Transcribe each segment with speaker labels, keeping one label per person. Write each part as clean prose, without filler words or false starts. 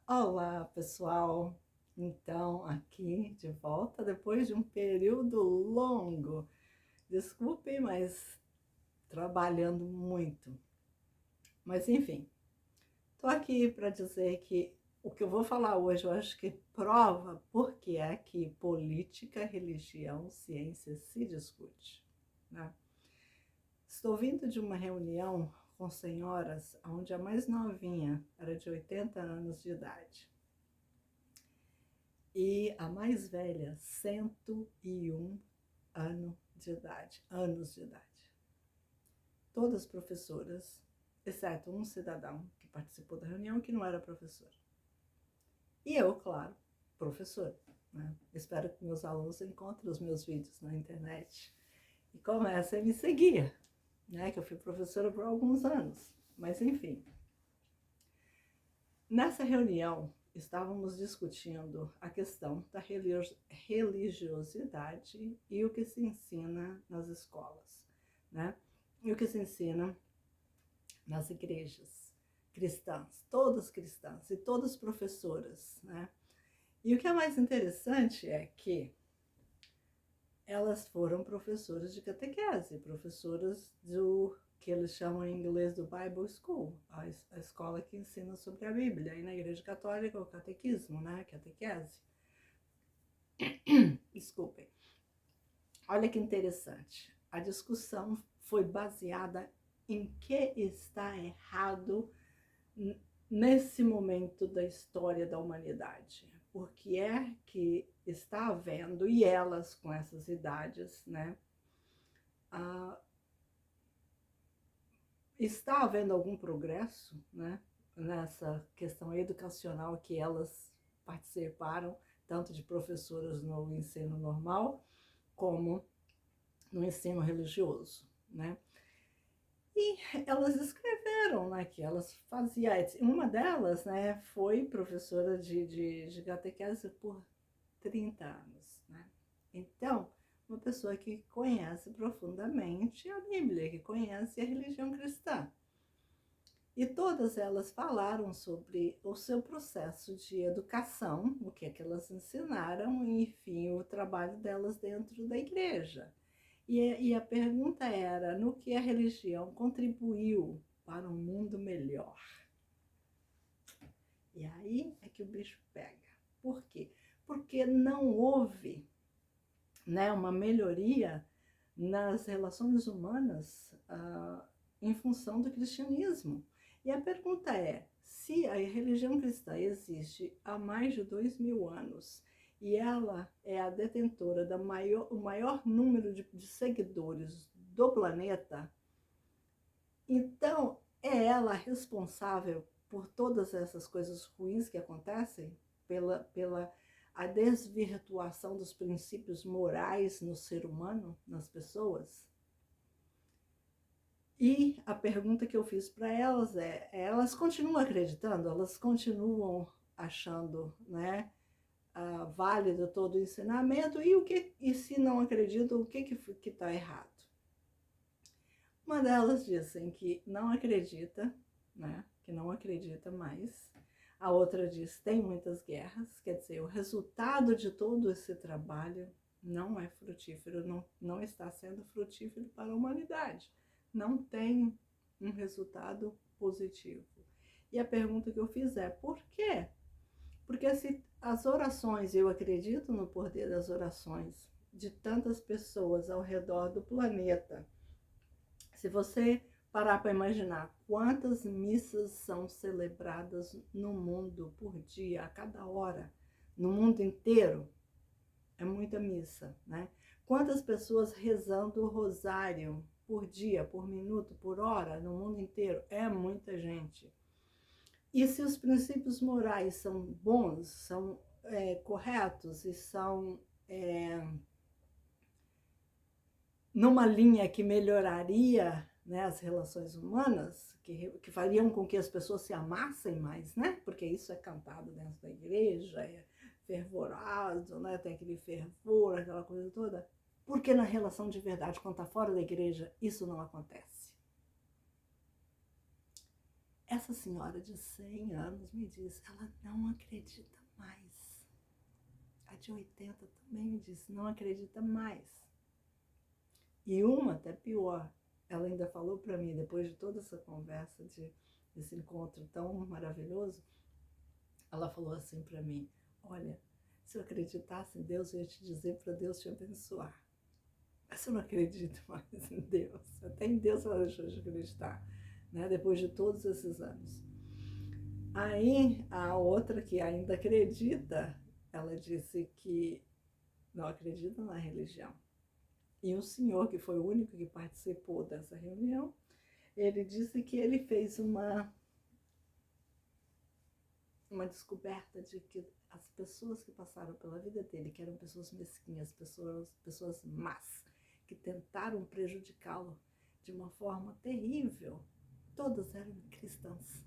Speaker 1: Olá, pessoal! Então, aqui de volta depois de um período longo. Desculpem, mas trabalhando muito. Mas enfim, estou aqui para dizer que o que eu vou falar hoje eu acho que prova por que é que política, religião, ciência se discute, né? Estou vindo de uma reunião com senhoras onde a mais novinha era de 80 anos de idade. E a mais velha, 101 anos de idade. Todas professoras, exceto um cidadão que participou da reunião que não era professor. E eu, claro, professora, né? Espero que meus alunos encontrem os meus vídeos na internet e comecem a me seguir, né? Que eu fui professora por alguns anos. Mas enfim, nessa reunião, estávamos discutindo a questão da religiosidade e o que se ensina nas escolas, né? E o que se ensina nas igrejas cristãs e todas professoras, né? E o que é mais interessante é que elas foram professoras de catequese, professoras do que eles chamam em inglês do Bible School, a escola que ensina sobre a Bíblia, e na Igreja Católica o catequismo, né, catequese. Desculpem. Olha que interessante. A discussão foi baseada em que está errado nesse momento da história da humanidade. Por que é que está havendo, e elas com essas idades, né, está havendo algum progresso, né, nessa questão educacional que elas participaram, tanto de professoras no ensino normal, como no ensino religioso, né? E elas escreveram, né, que elas faziam. Uma delas, né, foi professora de catequese por 30 anos, né? Então, uma pessoa que conhece profundamente a Bíblia, que conhece a religião cristã. E todas elas falaram sobre o seu processo de educação, o que é que elas ensinaram, e, enfim, o trabalho delas dentro da igreja. E a pergunta era: no que a religião contribuiu para um mundo melhor? E aí é que o bicho pega. Por quê? Porque não houve, né, uma melhoria nas relações humanas em função do cristianismo. E a pergunta é: se a religião cristã existe há mais de 2000 anos e ela é a detentora do maior número de seguidores do planeta, então é ela responsável por todas essas coisas ruins que acontecem, pela a desvirtuação dos princípios morais no ser humano, nas pessoas? E a pergunta que eu fiz para elas elas continuam acreditando? Elas continuam achando, né, válido todo o ensinamento? E se não acreditam, o que está errado? Uma delas dizem que não acredita, né, que não acredita mais. A outra diz que tem muitas guerras, quer dizer, o resultado de todo esse trabalho não é frutífero, não está sendo frutífero para a humanidade. Não tem um resultado positivo. E a pergunta que eu fiz é: por quê? Porque se as orações, eu acredito no poder das orações de tantas pessoas ao redor do planeta. Se você parar para imaginar quantas missas são celebradas no mundo por dia, a cada hora, no mundo inteiro, é muita missa, né? Quantas pessoas rezando o rosário por dia, por minuto, por hora, no mundo inteiro? É muita gente. E se os princípios morais são bons, são corretos e são numa linha que melhoraria, né, as relações humanas, que fariam com que as pessoas se amassem mais, né? Porque isso é cantado dentro da igreja, é fervoroso, né? Tem aquele fervor, aquela coisa toda. Porque na relação de verdade, quando está fora da igreja, isso não acontece. Essa senhora de 100 anos me disse, ela não acredita mais. A de 80 também me disse, não acredita mais. E uma até pior, ela ainda falou para mim, depois de toda essa conversa, desse encontro tão maravilhoso, ela falou assim para mim, olha, se eu acreditasse em Deus, eu ia te dizer para Deus te abençoar. Mas eu não acredito mais em Deus. Até em Deus ela deixou de acreditar, né? Depois de todos esses anos. Aí, a outra que ainda acredita, ela disse que não acredita na religião. E o senhor, que foi o único que participou dessa reunião, ele disse que ele fez uma descoberta de que as pessoas que passaram pela vida dele, que eram pessoas mesquinhas, pessoas más, que tentaram prejudicá-lo de uma forma terrível, todas eram cristãs.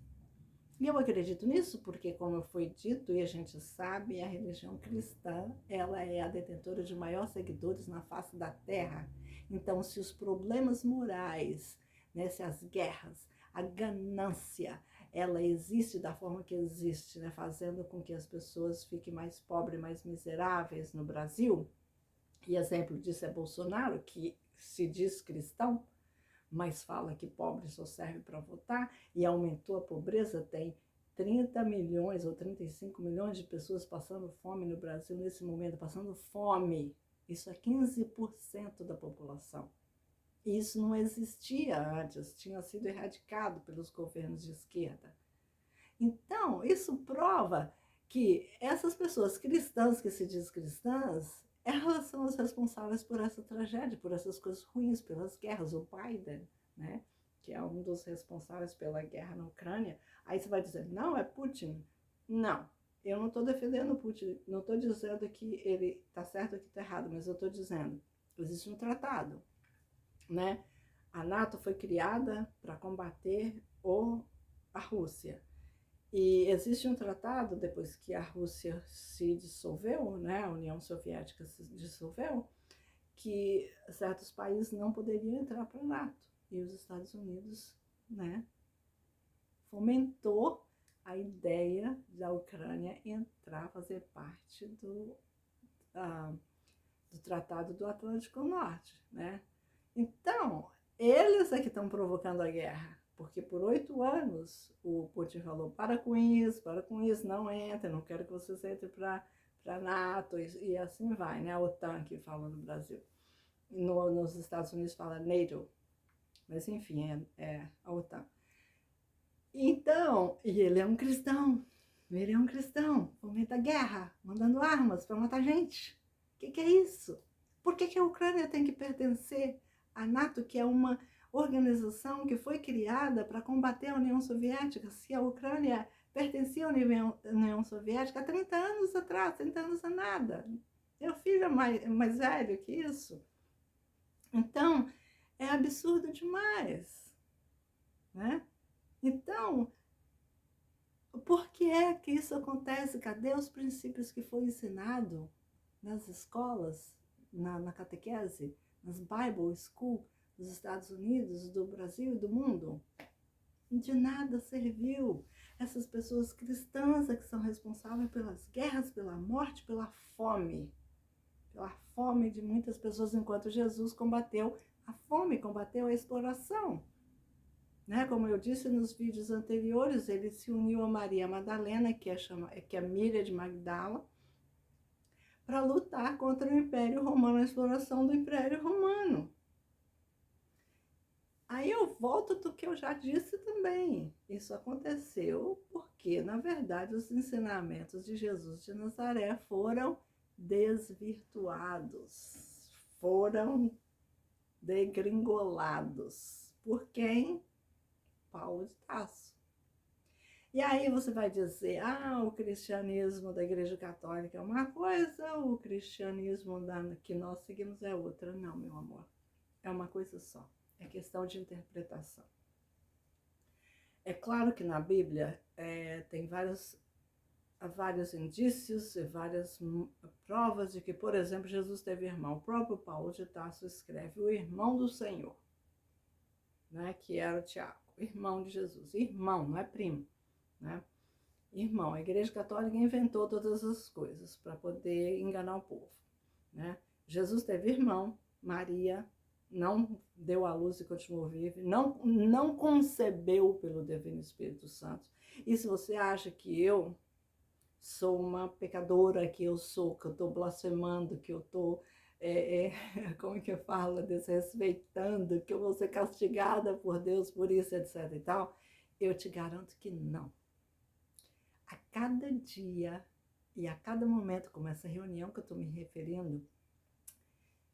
Speaker 1: E eu acredito nisso porque, como foi dito e a gente sabe, a religião cristã, ela é a detentora de maiores seguidores na face da terra. Então, se os problemas morais, né, se as guerras, a ganância, ela existe da forma que existe, né, fazendo com que as pessoas fiquem mais pobres, mais miseráveis no Brasil, e exemplo disso é Bolsonaro, que se diz cristão, mas fala que pobre só serve para votar, e aumentou a pobreza, tem 30 milhões ou 35 milhões de pessoas passando fome no Brasil nesse momento, passando fome. Isso é 15% da população. E isso não existia antes, tinha sido erradicado pelos governos de esquerda. Então, isso prova que essas pessoas cristãs, que se diz cristãs, elas são as responsáveis por essa tragédia, por essas coisas ruins, pelas guerras. O Biden, né, que é um dos responsáveis pela guerra na Ucrânia, aí você vai dizer, não, é Putin. Não, eu não estou defendendo Putin, não estou dizendo que ele está certo ou que está errado, mas eu estou dizendo, existe um tratado, né? A NATO foi criada para combater a Rússia. E existe um tratado, depois que a Rússia se dissolveu, né, a União Soviética se dissolveu, que certos países não poderiam entrar para a NATO. E os Estados Unidos, né, fomentou a ideia da Ucrânia entrar, fazer parte do Tratado do Atlântico Norte, né? Então, eles é que estão provocando a guerra. Porque por 8 anos o Putin falou, para com isso, não entre, não quero que vocês entrem para a NATO, e assim vai, né? A OTAN que fala no Brasil. Nos Estados Unidos fala NATO, mas enfim, é a OTAN. Então, e ele é um cristão, fomenta guerra, mandando armas para matar gente. O que é isso? Por que a Ucrânia tem que pertencer à NATO, que é uma organização que foi criada para combater a União Soviética? Se a Ucrânia pertencia à União Soviética há 30 anos atrás, 30 anos é nada. Meu filho é mais velho que isso. Então, é absurdo demais, né? Então, por que é que isso acontece? Cadê os princípios que foi ensinado nas escolas, na catequese, nas Bible School dos Estados Unidos, do Brasil e do mundo? De nada serviu. Essas pessoas cristãs é que são responsáveis pelas guerras, pela morte, pela fome de muitas pessoas, enquanto Jesus combateu a fome, combateu a exploração. Né? Como eu disse nos vídeos anteriores, ele se uniu a Maria Madalena, que é Miriam de Magdala, para lutar contra o Império Romano, a exploração do Império Romano. Aí eu volto do que eu já disse também. Isso aconteceu porque, na verdade, os ensinamentos de Jesus de Nazaré foram desvirtuados, foram degringolados. Por quem? Paulo de Tarso. E aí você vai dizer, o cristianismo da Igreja Católica é uma coisa, o cristianismo que nós seguimos é outra. Não, meu amor, é uma coisa só, é questão de interpretação. É claro que na Bíblia tem vários indícios e várias provas de que, por exemplo, Jesus teve irmão. O próprio Paulo de Tarso escreve o irmão do Senhor, né, que era o Tiago. irmão de Jesus. Irmão, não é primo, né? Irmão, a Igreja Católica inventou todas as coisas para poder enganar o povo, né? Jesus teve irmão, Maria não deu à luz e continuou viva, não concebeu pelo Divino Espírito Santo. E se você acha que eu sou uma pecadora, que eu estou blasfemando, que eu estou, como que fala, desrespeitando, que eu vou ser castigada por Deus por isso, etc e tal, eu te garanto que não. A cada dia e a cada momento, como essa reunião que eu estou me referindo,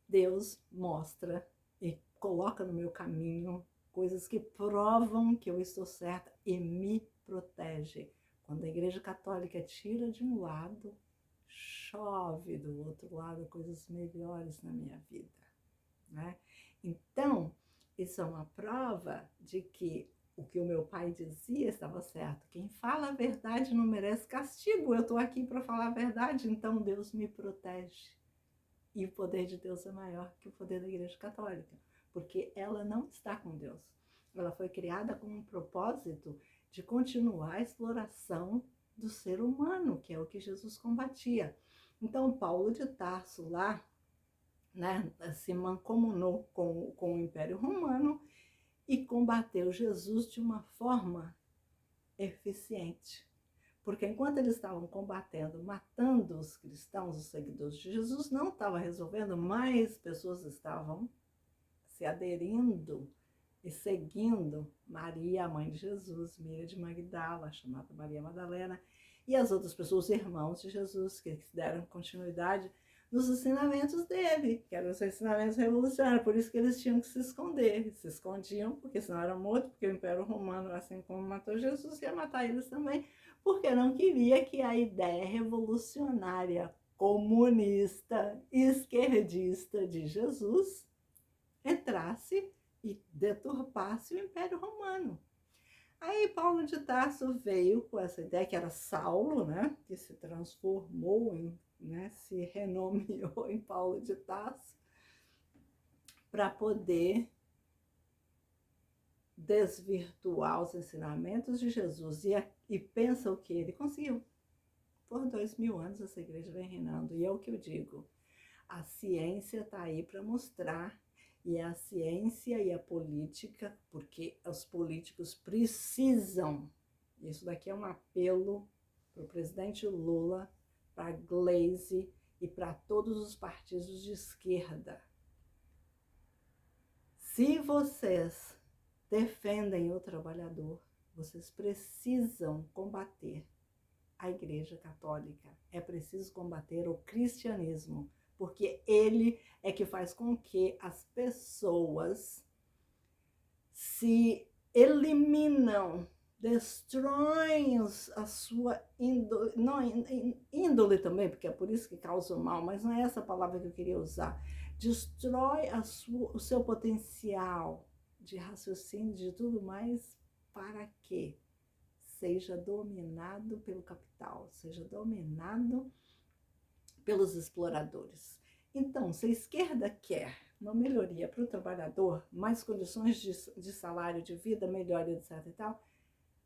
Speaker 1: Deus mostra e coloca no meu caminho coisas que provam que eu estou certa e me protege. Quando a Igreja Católica tira de um lado, chove do outro lado coisas melhores na minha vida, né? Então, isso é uma prova de que o que o meu pai dizia estava certo. Quem fala a verdade não merece castigo. Eu estou aqui para falar a verdade, então Deus me protege. E o poder de Deus é maior que o poder da Igreja Católica, porque ela não está com Deus. Ela foi criada com um propósito de continuar a exploração do ser humano, que é o que Jesus combatia. Então, Paulo de Tarso lá, né, se mancomunou com o Império Romano e combateu Jesus de uma forma eficiente. Porque enquanto eles estavam combatendo, matando os cristãos, os seguidores de Jesus, não estava resolvendo, mais pessoas estavam se aderindo e seguindo Maria, a mãe de Jesus, Maria de Magdala, chamada Maria Madalena, e as outras pessoas, os irmãos de Jesus, que deram continuidade nos ensinamentos dele, que eram os ensinamentos revolucionários, por isso que eles tinham que se esconder, se escondiam, porque senão eram mortos, porque o Império Romano, assim como matou Jesus, ia matar eles também, porque não queria que a ideia revolucionária, comunista, esquerdista de Jesus entrasse e deturpasse o Império Romano. Aí Paulo de Tarso veio com essa ideia, que era Saulo, né, que se transformou em, né, se renomeou em Paulo de Tarso, para poder desvirtuar os ensinamentos de Jesus. E pensa o que ele conseguiu. Por 2000 anos essa igreja vem reinando. E é o que eu digo, a ciência está aí para mostrar, e a ciência e a política, porque os políticos precisam, isso daqui é um apelo para o presidente Lula, para a Gleisi e para todos os partidos de esquerda. Se vocês defendem o trabalhador, vocês precisam combater a Igreja Católica. É preciso combater o cristianismo, porque ele é que faz com que as pessoas se eliminam, destroem a sua índole, não, índole também, porque é por isso que causa o mal, mas não é essa palavra que eu queria usar. Destrói o seu potencial de raciocínio, de tudo mais, para que seja dominado pelo capital, seja dominado pelos exploradores. Então, se a esquerda quer uma melhoria para o trabalhador, mais condições de salário, de vida melhor, etc e tal,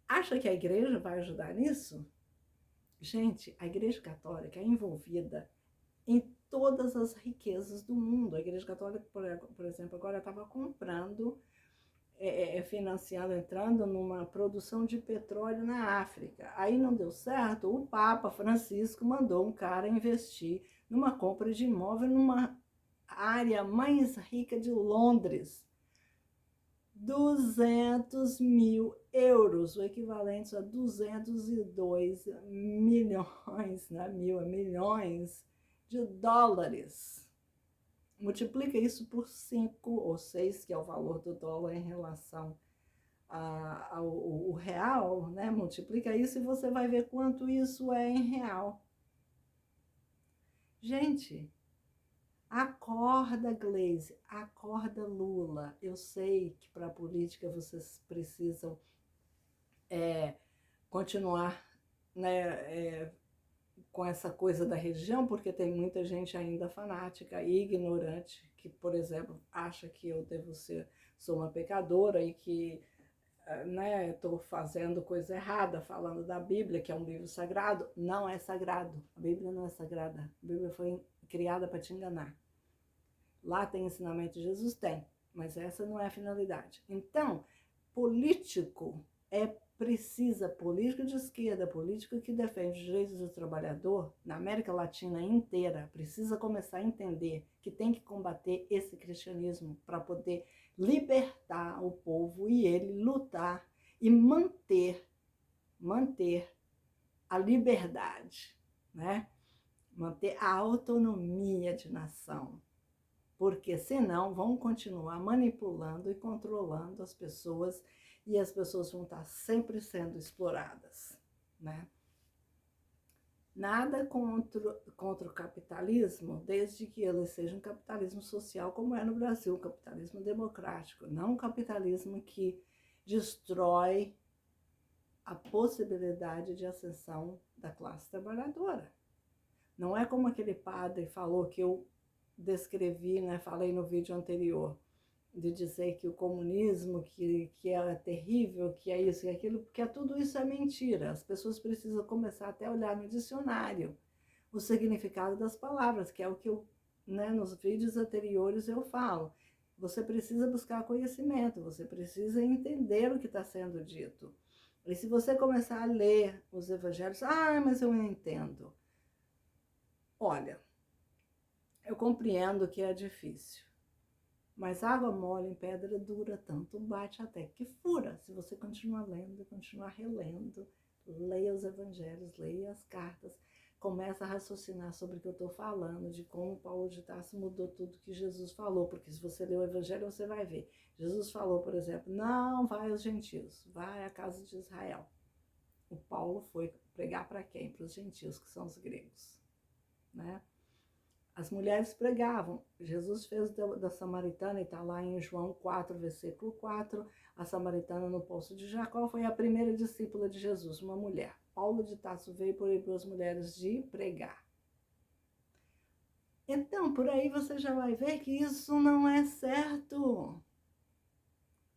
Speaker 1: acha que a igreja vai ajudar nisso? Gente, a Igreja Católica é envolvida em todas as riquezas do mundo. A Igreja Católica, por exemplo, agora estava comprando, financiando, entrando numa produção de petróleo na África. Aí não deu certo, o Papa Francisco mandou um cara investir numa compra de imóvel numa área mais rica de Londres. 200 mil euros, o equivalente a 202 milhões, não é mil, é milhões de dólares. Multiplica isso por 5 ou 6, que é o valor do dólar em relação ao real, né? Multiplica isso e você vai ver quanto isso é em real. Gente, acorda, Gleisi, acorda, Lula. Eu sei que para a política vocês precisam continuar, né, com essa coisa da religião, porque tem muita gente ainda fanática e ignorante, que, por exemplo, acha que eu sou uma pecadora e que né, estou fazendo coisa errada, falando da Bíblia, que é um livro sagrado. Não é sagrado. A Bíblia não é sagrada. A Bíblia foi criada para te enganar. Lá tem ensinamento de Jesus? Tem, mas essa não é a finalidade. Então, político político de esquerda, político que defende os direitos do trabalhador, na América Latina inteira, precisa começar a entender que tem que combater esse cristianismo para poder libertar o povo e ele lutar e manter a liberdade, né? Manter a autonomia de nação. Porque senão vão continuar manipulando e controlando as pessoas e as pessoas vão estar sempre sendo exploradas, né? Nada contra o capitalismo, desde que ele seja um capitalismo social, como é no Brasil, um capitalismo democrático, não um capitalismo que destrói a possibilidade de ascensão da classe trabalhadora. Não é como aquele padre falou que eu descrevi, né, falei no vídeo anterior, de dizer que o comunismo, que é terrível, que é isso e aquilo, porque tudo isso é mentira. As pessoas precisam começar até a olhar no dicionário o significado das palavras, que é o que eu, né, nos vídeos anteriores eu falo. Você precisa buscar conhecimento, você precisa entender o que está sendo dito. E se você começar a ler os evangelhos, mas eu não entendo. Olha, eu compreendo que é difícil, mas água mole em pedra dura, tanto bate até que fura. Se você continuar lendo, continuar relendo, leia os evangelhos, leia as cartas, começa a raciocinar sobre o que eu estou falando, de como Paulo de Tarso mudou tudo que Jesus falou, porque se você ler o evangelho, você vai ver. Jesus falou, por exemplo, não vai aos gentios, vai à casa de Israel. O Paulo foi pregar para quem? Para os gentios, que são os gregos, né? As mulheres pregavam. Jesus fez da samaritana, e está lá em João 4, versículo 4, a samaritana no poço de Jacó foi a primeira discípula de Jesus, uma mulher. Paulo de Tarso veio proibir as mulheres de pregar. Então, por aí você já vai ver que isso não é certo.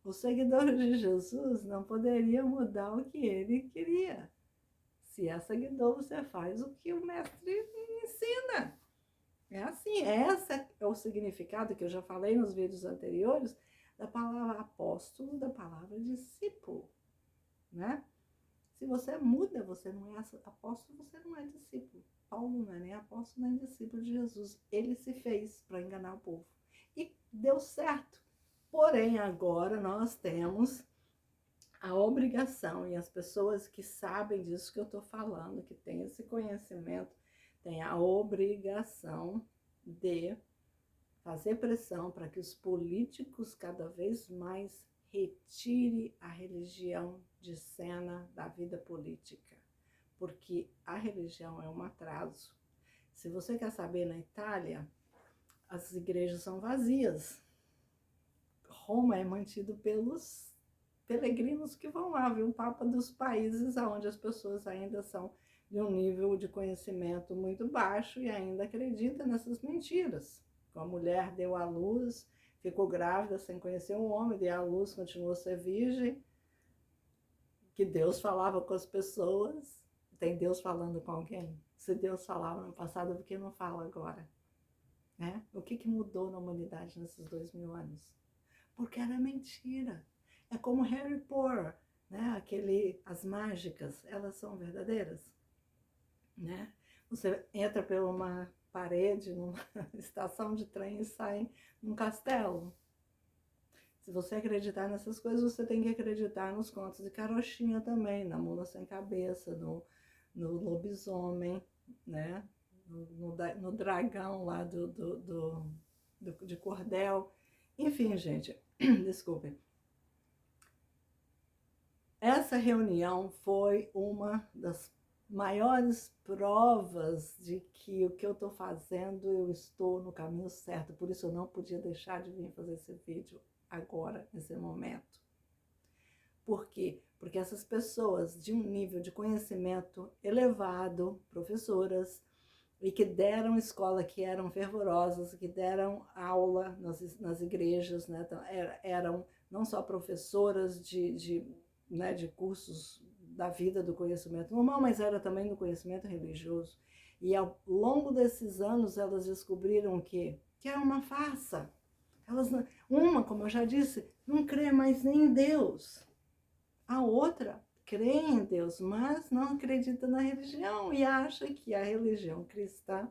Speaker 1: Os seguidores de Jesus não poderiam mudar o que ele queria. Se é seguidor, você faz o que o mestre ensina. É assim, esse é o significado que eu já falei nos vídeos anteriores da palavra apóstolo, da palavra discípulo, né? Se você muda, você não é apóstolo, você não é discípulo. Paulo não é nem apóstolo nem discípulo de Jesus. Ele se fez para enganar o povo. E deu certo. Porém, agora nós temos a obrigação, e as pessoas que sabem disso que eu estou falando, que têm esse conhecimento, têm a obrigação de fazer pressão para que os políticos cada vez mais retirem a religião de cena da vida política, porque a religião é um atraso. Se você quer saber, na Itália, as igrejas são vazias. Roma é mantido pelos peregrinos que vão lá, viu? O Papa dos países onde as pessoas ainda são de um nível de conhecimento muito baixo e ainda acredita nessas mentiras. A mulher deu à luz, ficou grávida sem conhecer um homem, deu à luz, continuou a ser virgem, que Deus falava com as pessoas. Tem Deus falando com alguém? Se Deus falava no passado, por que não fala agora? Né? O que mudou na humanidade nesses 2000 anos? Porque era mentira. É como Harry Potter, né? As mágicas, elas são verdadeiras, né? Você entra por uma parede, numa estação de trem e sai num castelo. Se você acreditar nessas coisas, você tem que acreditar nos contos de carochinha também, na mula sem cabeça, no lobisomem, né? No dragão lá de cordel. Enfim, gente, desculpem. Essa reunião foi uma das maiores provas de que o que eu estou fazendo, eu estou no caminho certo. Por isso eu não podia deixar de vir fazer esse vídeo agora, nesse momento. Por quê? Porque essas pessoas de um nível de conhecimento elevado, professoras, e que deram escola, que eram fervorosas, que deram aula nas igrejas, né? Então, eram não só professoras né, de cursos da vida do conhecimento normal, mas era também do conhecimento religioso. E ao longo desses anos elas descobriram que era uma farsa. Elas, uma, como eu já disse, não crê mais nem em Deus. A outra crê em Deus, mas não acredita na religião e acha que a religião cristã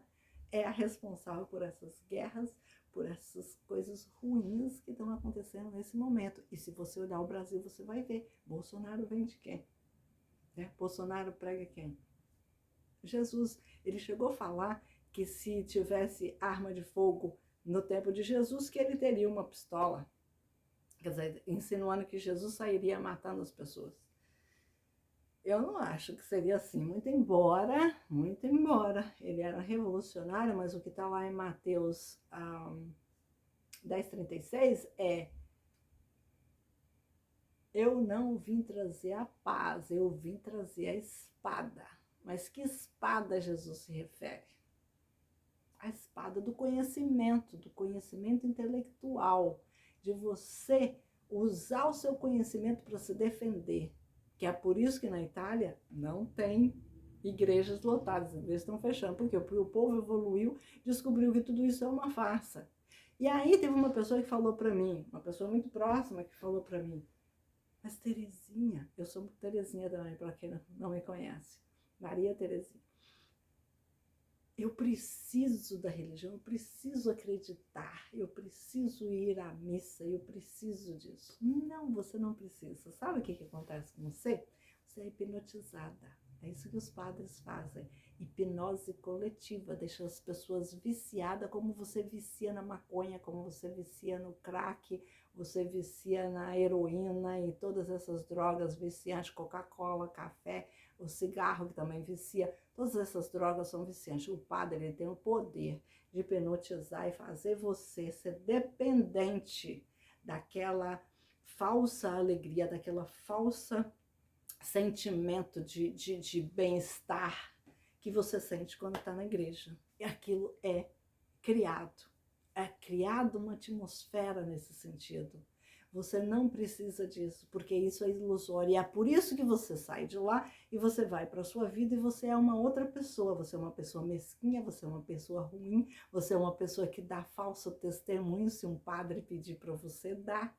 Speaker 1: é a responsável por essas guerras, por essas coisas ruins que estão acontecendo nesse momento. E se você olhar o Brasil, você vai ver, Bolsonaro vem de quem? Né? Bolsonaro prega quem? Jesus. Ele chegou a falar que se tivesse arma de fogo no tempo de Jesus, que ele teria uma pistola. Quer dizer, insinuando que Jesus sairia matando as pessoas. Eu não acho que seria assim, muito embora ele era revolucionário, mas o que está lá em Mateus 10:36 é: eu não vim trazer a paz, eu vim trazer a espada. Mas que espada Jesus se refere? A espada do conhecimento intelectual, de você usar o seu conhecimento para se defender. Que é por isso que na Itália não tem igrejas lotadas, as igrejas estão fechando, porque o povo evoluiu, descobriu que tudo isso é uma farsa. E aí teve uma pessoa que falou para mim, uma pessoa muito próxima que falou para mim: mas Terezinha, eu sou Terezinha também, para quem não me conhece, Maria Terezinha, eu preciso da religião, eu preciso acreditar, eu preciso ir à missa, eu preciso disso. Não, você não precisa. Sabe o que acontece com você? Você é hipnotizada. É isso que os padres fazem. Hipnose coletiva, deixa as pessoas viciadas, como você vicia na maconha, como você vicia no crack, você vicia na heroína e todas essas drogas viciantes, Coca-Cola, café, o cigarro que também vicia. Todas essas drogas são viciantes. O padre, ele tem o poder de hipnotizar e fazer você ser dependente daquela falsa alegria, daquela falsa sentimento de bem-estar que você sente quando está na igreja. E aquilo é criado uma atmosfera nesse sentido. Você não precisa disso, porque isso é ilusório. E é por isso que você sai de lá e você vai para a sua vida e você é uma outra pessoa. Você é uma pessoa mesquinha, você é uma pessoa ruim, você é uma pessoa que dá falso testemunho se um padre pedir para você dar.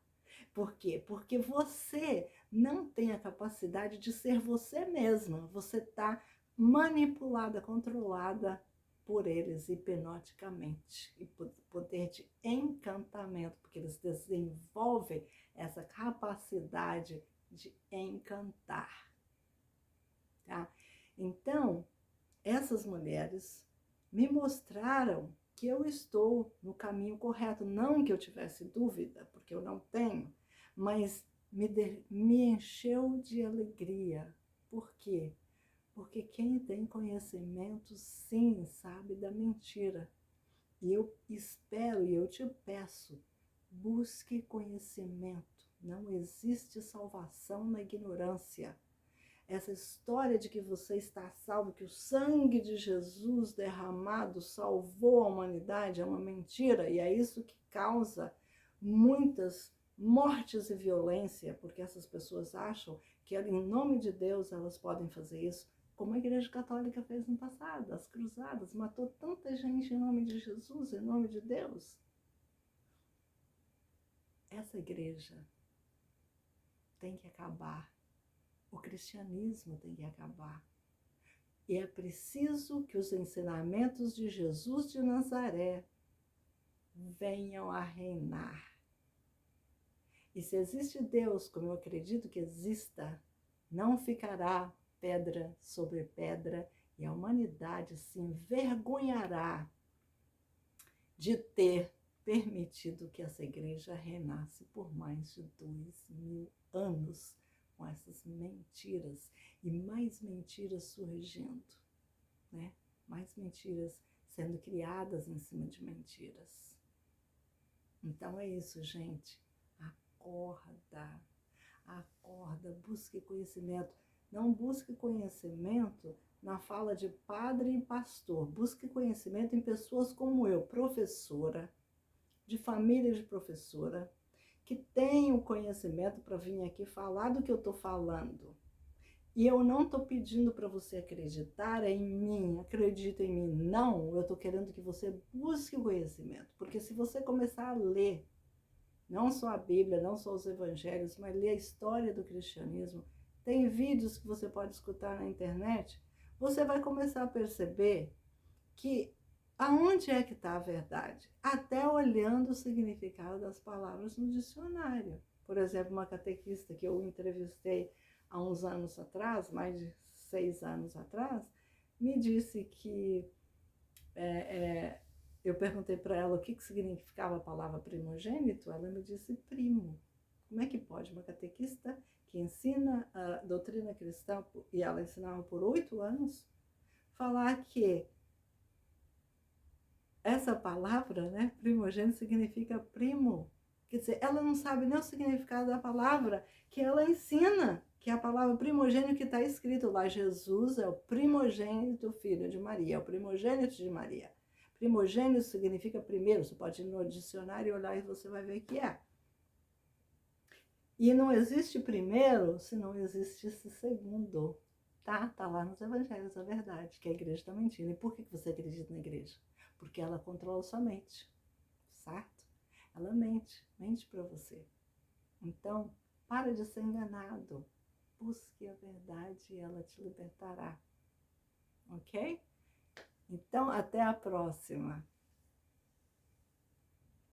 Speaker 1: Por quê? Porque você não tem a capacidade de ser você mesma. Você está manipulada, controlada por eles hipnoticamente, e poder de encantamento, porque eles desenvolvem essa capacidade de encantar, tá? Então, essas mulheres me mostraram que eu estou no caminho correto, não que eu tivesse dúvida, porque eu não tenho, mas me encheu de alegria. Por quê? Porque quem tem conhecimento, sim, sabe da mentira. E eu espero e eu te peço, busque conhecimento. Não existe salvação na ignorância. Essa história de que você está salvo, que o sangue de Jesus derramado salvou a humanidade, é uma mentira. E é isso que causa muitas mortes e violência, porque essas pessoas acham que em nome de Deus elas podem fazer isso, como a Igreja Católica fez no passado, as cruzadas, matou tanta gente em nome de Jesus, em nome de Deus. Essa igreja tem que acabar. O cristianismo tem que acabar. E é preciso que os ensinamentos de Jesus de Nazaré venham a reinar. E se existe Deus, como eu acredito que exista, não ficará pedra sobre pedra, e a humanidade se envergonhará de ter permitido que essa igreja reinasse por mais de 2000 anos, com essas mentiras, e mais mentiras surgindo, né? Mais mentiras sendo criadas em cima de mentiras. Então é isso, gente. Acorda, acorda, busque conhecimento. Não busque conhecimento na fala de padre e pastor. Busque conhecimento em pessoas como eu, professora, de família de professora, que tem o conhecimento para vir aqui falar do que eu estou falando. E eu não estou pedindo para você acreditar em mim, acredita em mim. Não, eu estou querendo que você busque o conhecimento. Porque se você começar a ler, não só a Bíblia, não só os evangelhos, mas ler a história do cristianismo, tem vídeos que você pode escutar na internet, você vai começar a perceber que aonde é que está a verdade? Até olhando o significado das palavras no dicionário. Por exemplo, uma catequista que eu entrevistei há uns anos atrás, mais de 6 anos atrás, me disse que eu perguntei para ela o que significava a palavra primogênito, ela me disse primo. Como é que pode uma catequista que ensina a doutrina cristã, e ela ensinava por 8 anos, falar que essa palavra, né, primogênito, significa primo. Quer dizer, ela não sabe nem o significado da palavra que ela ensina, que é a palavra primogênito que está escrito lá. Jesus é o primogênito filho de Maria, é o primogênito de Maria. Primogênito significa primeiro, você pode ir no dicionário e olhar e você vai ver que é. E não existe primeiro se não existisse segundo. Tá lá nos evangelhos, a verdade, que a igreja está mentindo. E por que você acredita na igreja? Porque ela controla sua mente, certo? Ela mente para você. Então, para de ser enganado. Busque a verdade e ela te libertará. Ok? Então, até a próxima.